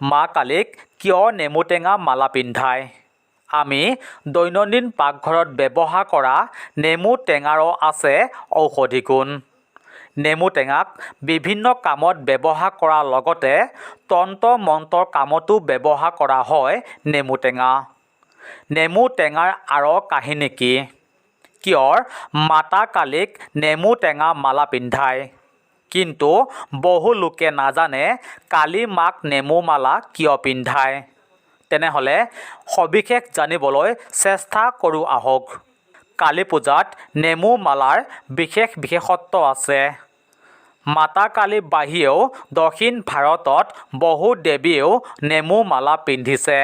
মা কালীক কিয় নেমু টেঙা মালা পিন্ধায়? আমি দৈনন্দিন পাকঘৰত ব্যৱহাৰ কৰা নেমু টেঙাৰো আছে ঔষধি গুণ। নেমু টেঙাক বিভিন্ন কামত ব্যৱহাৰ কৰাৰ লগতে তন্ত্ৰ মন্ত্ৰৰ কামতো ব্যৱহাৰ কৰা হয় নেমু টেঙা। নেমু টেঙাৰ আঁৰৰ কাহিনী কি? কিয় মাতা কালীক নেমু টেঙা মালা পিন্ধায়? কিন্তু বহু লোকে নাজানে কালী মাক নেমু মালা কিয় পিন্ধায়। তেনেহ'লে সবিশেষ জানিবলৈ চেষ্টা কৰোঁ আহক। কালী পূজাত নেমু মালাৰ বিশেষত্ব আছে। মাতা কালীৰ বাহিৰেও দক্ষিণ ভাৰতত বহু দেৱীয়েও নেমু মালা পিন্ধিছে।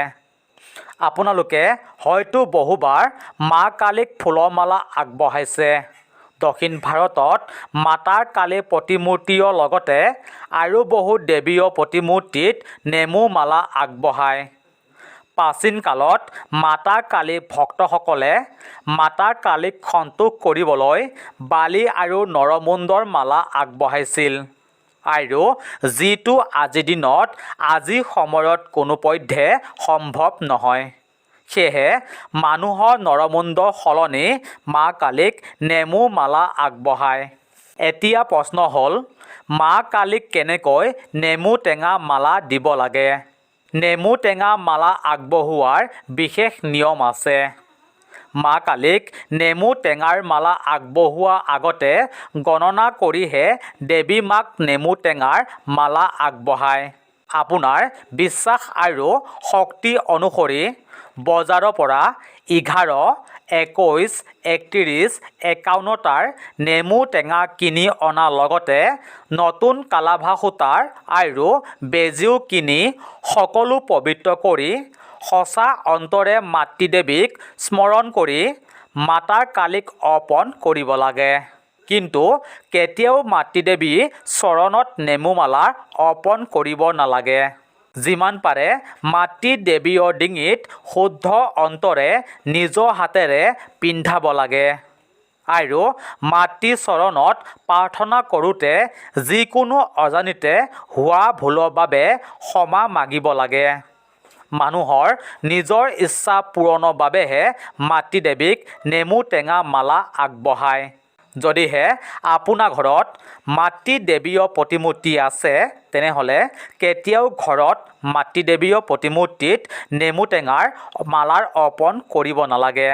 আপোনালোকে হয়তো বহুবাৰ মা কালীক ফুলৰ মালা আগবঢ়াইছে। দক্ষিণ ভাৰতত মাতা কালীৰ প্ৰতিমূৰ্তিৰ লগতে আৰু বহু দেৱীৰ প্ৰতিমূৰ্তিত নেমু মালা আগবঢ়ায়। প্ৰাচীন কালত মাতা কালীৰ ভক্তসকলে মাতা কালীক সন্তোষ কৰিবলৈ বালি আৰু নৰমুণ্ডৰ মালা আগবঢ়াইছিল আৰু যিটো আজিৰ দিনত আজিৰ সময়ত কোনোপধ্যে সম্ভৱ নহয়। সেয়েহে মানুহৰ নৰমুণ্ডৰ সলনি মা কালীক নেমু মালা আগবঢ়ায়। এতিয়া প্ৰশ্ন হ'ল, মা কালীক কেনেকৈ নেমু টেঙা মালা দিব লাগে? নেমু টেঙা মালা আগবঢ়োৱাৰ বিশেষ নিয়ম আছে। মা কালীক নেমু টেঙাৰ মালা আগবঢ়োৱাৰ আগতে গণনা কৰিহে দেৱী মাক নেমু টেঙাৰ মালা আগবঢ়ায়। আপোনাৰ বিশ্বাস আৰু শক্তি অনুসৰি বজাৰৰ পৰা 11, 21, 31, 51টাৰ নেমু টেঙা কিনি অনাৰ লগতে নতুন কালাভা সূতাৰ আৰু বেজীও কিনি সকলো পবিত্ৰ কৰি সঁচা অন্তৰে মাতৃ দেৱীক স্মৰণ কৰি মাতা কালীক অৰ্পণ কৰিব লাগে। কিন্তু কেতিয়াও মাতৃ দেৱীৰ চৰণত নেমু মালা অৰ্পণ কৰিব নালাগে। যিমান পাৰে মাতৃ দেৱীৰ ডিঙিত শুদ্ধ অন্তৰে নিজৰ হাতেৰে পিন্ধাব লাগে আৰু মাতৃ চৰণত প্ৰাৰ্থনা কৰোঁতে যিকোনো অজানিতে হোৱা ভুলৰ বাবে ক্ষমা মাগিব লাগে। মানুহৰ নিজৰ ইচ্ছা পূৰণৰ বাবেহে মাতৃ দেৱীক নেমু টেঙা মালা আগবঢ়ায়। যদিহে আপোনাৰ ঘৰত মাতৃ দেৱীৰ প্ৰতিমূৰ্তি আছে তেনেহ'লে কেতিয়াও ঘৰত মাতৃ দেৱীৰ প্ৰতিমূৰ্তিত নেমু টেঙাৰ মালাৰ অৰ্পণ কৰিব নালাগে।